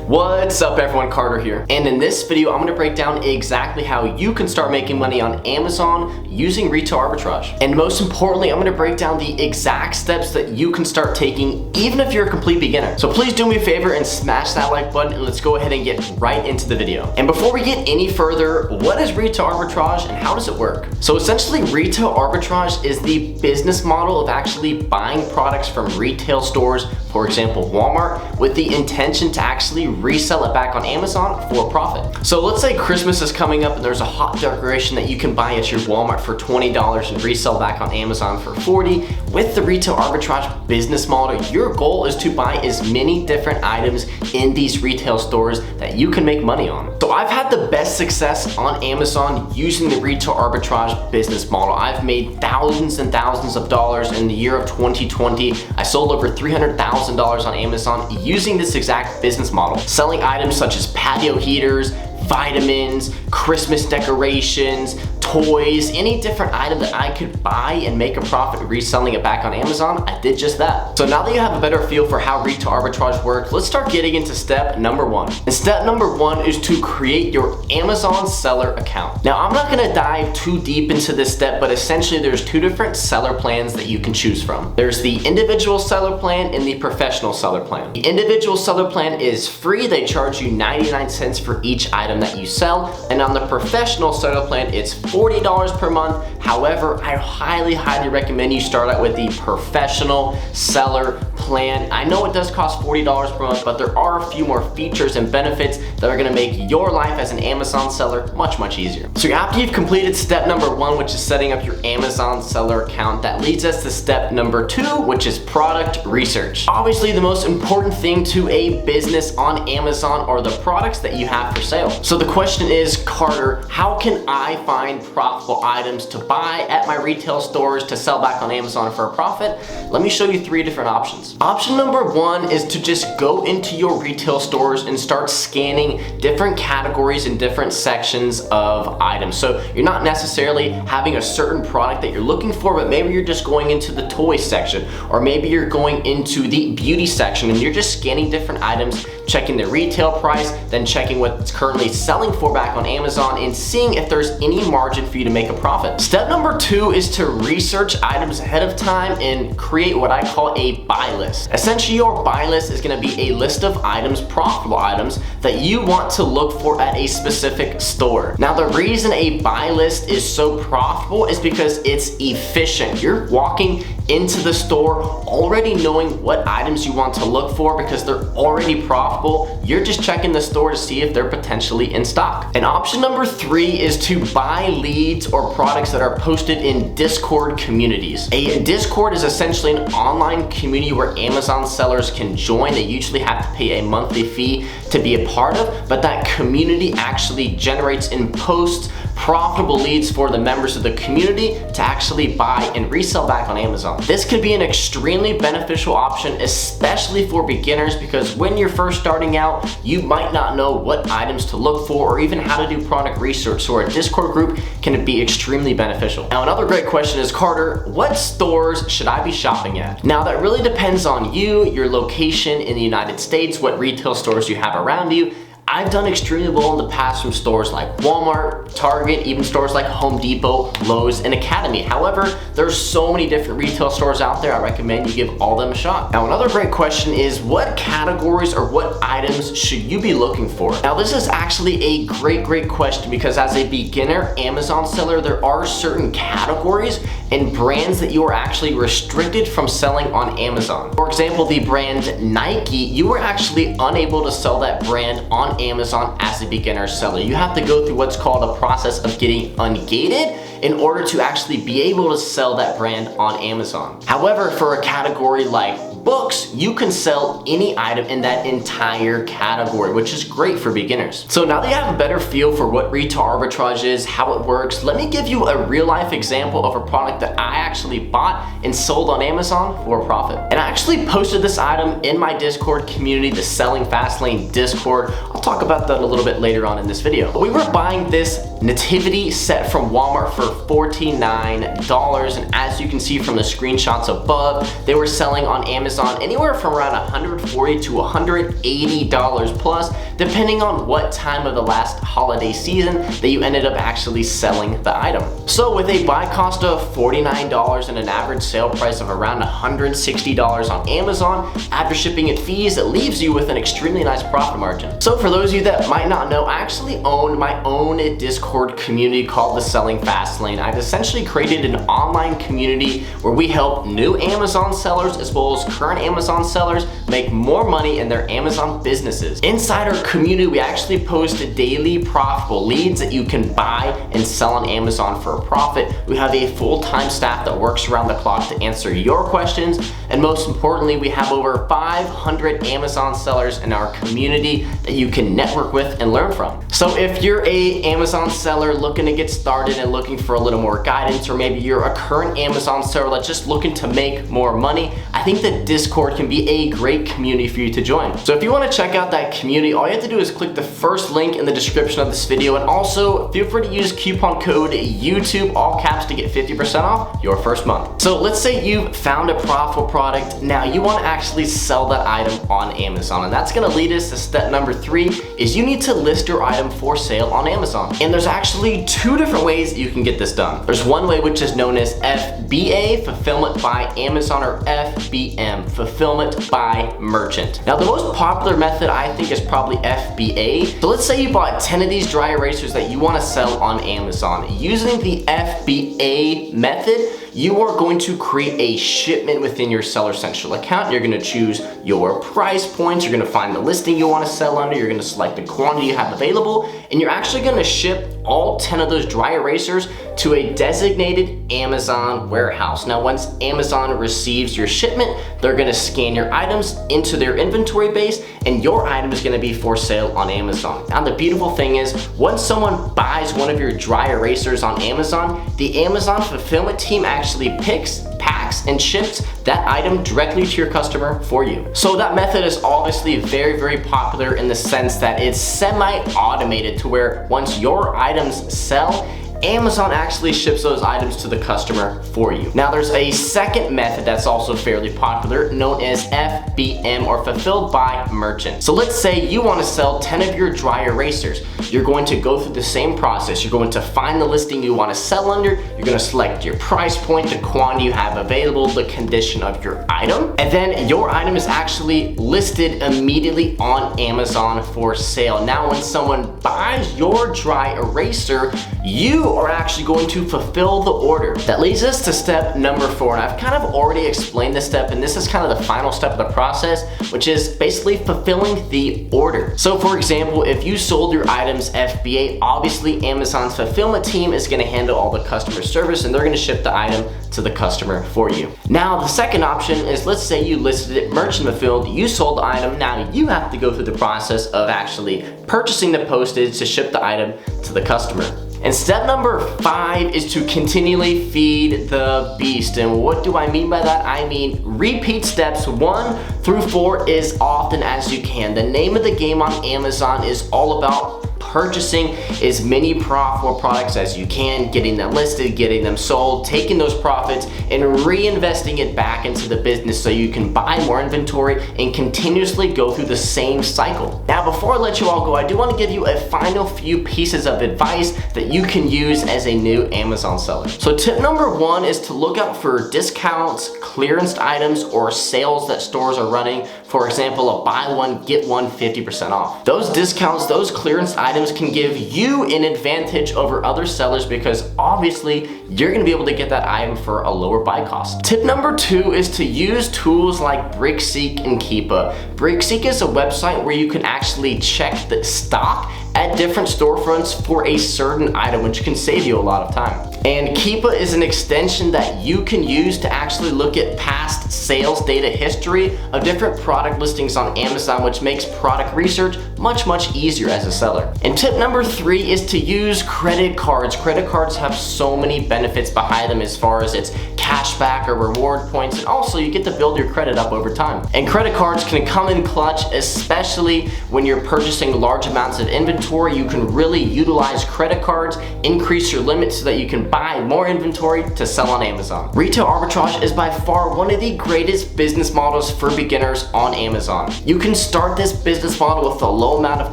What's up everyone, Carter here. And in this video, I'm gonna break down exactly how you can start making money on Amazon using retail arbitrage. And most importantly, I'm gonna break down the exact steps that you can start taking even if you're a complete beginner. So please do me a favor and smash that like button and let's go ahead and get right into the video. And before we get any further, what is retail arbitrage and how does it work? So essentially, retail arbitrage is the business model of actually buying products from retail stores, for example, Walmart, with the intention to actually resell it back on Amazon for a profit. So let's say Christmas is coming up and there's a hot decoration that you can buy at your Walmart for $20 and resell back on Amazon for $40. With the retail arbitrage business model, your goal is to buy as many different items in these retail stores that you can make money on. So I've had the best success on Amazon using the retail arbitrage business model. I've made thousands and thousands of dollars in the year of 2020. I sold over $300,000 on Amazon using this exact business model, selling items such as patio heaters, vitamins, Christmas decorations, toys, any different item that I could buy and make a profit reselling it back on Amazon. I did just that. So now that you have a better feel for how retail arbitrage works, let's start getting into step number one. And step number one is to create your Amazon seller account. Now I'm not gonna dive too deep into this step, but essentially there's two different seller plans that you can choose from. There's the individual seller plan and the professional seller plan. The individual seller plan is free. They charge you 99 cents for each item that you sell. And on the professional seller plan, it's $40 per month. However, I highly recommend you start out with the professional seller plan. I know it does cost $40 per month, but there are a few more features and benefits that are gonna make your life as an Amazon seller much easier. So after you've completed step number one, which is setting up your Amazon seller account, that leads us to step number two, which is product research. Obviously, the most important thing to a business on Amazon are the products that you have for sale. So the question is, Carter, how can I find profitable items to buy at my retail stores to sell back on Amazon for a profit? Let me show you three different options. Option number one is to just go into your retail stores and start scanning different categories and different sections of items. So you're not necessarily having a certain product that you're looking for, but maybe you're just going into the toy section, or maybe you're going into the beauty section and you're just scanning different items, checking the retail price, then checking what it's currently selling for back on Amazon and seeing if there's any margin for you to make a profit. Step number two is to research items ahead of time and create what I call a buy list. Essentially, your buy list is gonna be a list of items, profitable items, that you want to look for at a specific store. Now, the reason a buy list is so profitable is because it's efficient. You're walking into the store already knowing what items you want to look for because they're already profitable. You're just checking the store to see if they're potentially in stock. And option number three is to buy leads or products that are posted in Discord communities. A Discord is essentially an online community where Amazon sellers can join. They usually have to pay a monthly fee to be a part of, but that community actually generates and posts profitable leads for the members of the community to actually buy and resell back on Amazon. This could be an extremely beneficial option, especially for beginners, because when you're first starting out, you might not know what items to look for or even how to do product research. So our Discord group can be extremely beneficial. Now, another great question is, Carter, what stores should I be shopping at? Now, that really depends on you, your location in the United States, what retail stores you have around you. I've done extremely well in the past from stores like Walmart, Target, even stores like Home Depot, Lowe's, and Academy. However, there's so many different retail stores out there. I recommend you give all them a shot. Now, another great question is, what categories or what items should you be looking for? Now, this is actually a great question because as a beginner Amazon seller, there are certain categories and brands that you are actually restricted from selling on Amazon. For example, the brand Nike, you are actually unable to sell that brand on Amazon as a beginner seller. You have to go through what's called a process of getting ungated in order to actually be able to sell that brand on Amazon. However, for a category like books, you can sell any item in that entire category, which is great for beginners. So now that you have a better feel for what retail arbitrage is, how it works, let me give you a real life example of a product that I actually bought and sold on Amazon for a profit. And I actually posted this item in my Discord community, the Selling Fastlane Discord. I'll talk about that a little bit later on in this video. But we were buying this nativity set from Walmart for $49, and as you can see from the screenshots above, they were selling on Amazon Amazon anywhere from around $140 to $180 plus, depending on what time of the last holiday season that you ended up actually selling the item. So with a buy cost of $49 and an average sale price of around $160 on Amazon, after shipping and fees, it leaves you with an extremely nice profit margin. So for those of you that might not know, I actually own my own Discord community called the Selling Fast Lane. I've essentially created an online community where we help new Amazon sellers as well as current Amazon sellers make more money in their Amazon businesses. Inside our community, we actually post daily profitable leads that you can buy and sell on Amazon for a profit. We have a full-time staff that works around the clock to answer your questions, and most importantly, we have over 500 Amazon sellers in our community that you can network with and learn from. So if you're a Amazon seller looking to get started and looking for a little more guidance, or maybe you're a current Amazon seller that's just looking to make more money, I think that Discord can be a great community for you to join. So if you want to check out that community, all you have to do is click the first link in the description of this video, and also feel free to use coupon code YouTube, all caps, to get 50% off your first month. So let's say you've found a profitable product. Now you want to actually sell that item on Amazon, and that's going to lead us to step number 3, is you need to list your item for sale on Amazon. And there's actually 2 different ways that you can get this done. There's one way which is known as FBA, Fulfillment by Amazon, or FBM, Fulfillment by Merchant. Now the most popular method I think is probably FBA. So let's say you bought 10 of these dry erasers that you want to sell on Amazon. Using the FBA method, you are going to create a shipment within your Seller Central account. You're gonna choose your price points, you're gonna find the listing you wanna sell under, you're gonna select the quantity you have available, and you're actually gonna ship all 10 of those dry erasers to a designated Amazon warehouse. Now, once Amazon receives your shipment, they're gonna scan your items into their inventory base, and your item is gonna be for sale on Amazon. Now, the beautiful thing is, once someone buys one of your dry erasers on Amazon, the Amazon fulfillment team actually picks, packs, and ships that item directly to your customer for you. So that method is obviously very, very popular in the sense that it's semi-automated, to where once your items sell, Amazon actually ships those items to the customer for you. Now there's a second method that's also fairly popular, known as FBM, or Fulfilled by Merchant. So let's say you want to sell 10 of your dry erasers. You're going to go through the same process. You're going to find the listing you want to sell under, you're going to select your price point, the quantity you have available, the condition of your item, and then your item is actually listed immediately on Amazon for sale. Now when someone buys your dry eraser, you are actually going to fulfill the order. That leads us to step number 4, and I've kind of already explained this step, and this is kind of the final step of the process, which is basically fulfilling the order. So for example, if you sold your items FBA, obviously Amazon's fulfillment team is going to handle all the customer service, and they're going to ship the item to the customer for you. Now the second option is, let's say you listed it merchant fulfilled, you sold the item, now you have to go through the process of actually purchasing the postage to ship the item to the customer. And step number 5 is to continually feed the beast. And what do I mean by that? I mean repeat steps 1 through 4 as often as you can. The name of the game on Amazon is all about purchasing as many profitable products as you can, getting them listed, getting them sold, taking those profits and reinvesting it back into the business so you can buy more inventory and continuously go through the same cycle. Now, before I let you all go, I do want to give you a final few pieces of advice that you can use as a new Amazon seller. So tip number 1 is to look out for discounts, clearance items, or sales that stores are running. For example, a buy one, get one 50% off. Those discounts, those clearance items can give you an advantage over other sellers because obviously you're gonna be able to get that item for a lower buy cost. Tip number 2 is to use tools like Brickseek and Keepa. Brickseek is a website where you can actually check the stock at different storefronts for a certain item, which can save you a lot of time. And Keepa is an extension that you can use to actually look at past sales data history of different product listings on Amazon, which makes product research much easier as a seller. And tip number 3 is to use credit cards. Credit cards have so many benefits behind them as far as its cash back or reward points, and also you get to build your credit up over time. And credit cards can come in clutch, especially when you're purchasing large amounts of inventory. You can really utilize credit cards, increase your limit so that you can buy more inventory to sell on Amazon. Retail arbitrage is by far one of the greatest business models for beginners on Amazon. You can start this business model with a low amount of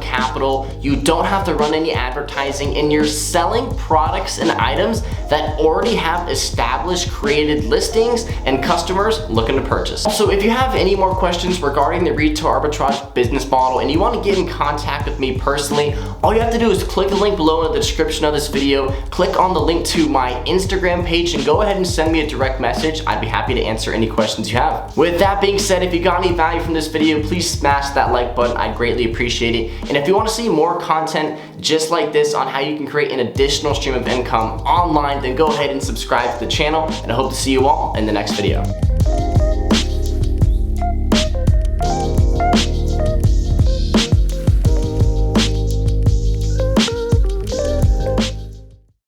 capital. You don't have to run any advertising, and you're selling products and items that already have established created listings and customers looking to purchase. Also, if you have any more questions regarding the retail arbitrage business model and you want to get in contact with me personally, all you have to do is click the link below in the description of this video, click on the link to my Instagram page, and go ahead and send me a direct message. I'd be happy to answer any questions you have. With that being said, if you got any value from this video, please smash that like button. I'd greatly appreciate it. And if you want to see more content just like this on how you can create an additional stream of income online, then go ahead and subscribe to the channel, and I hope to see you all in the next video.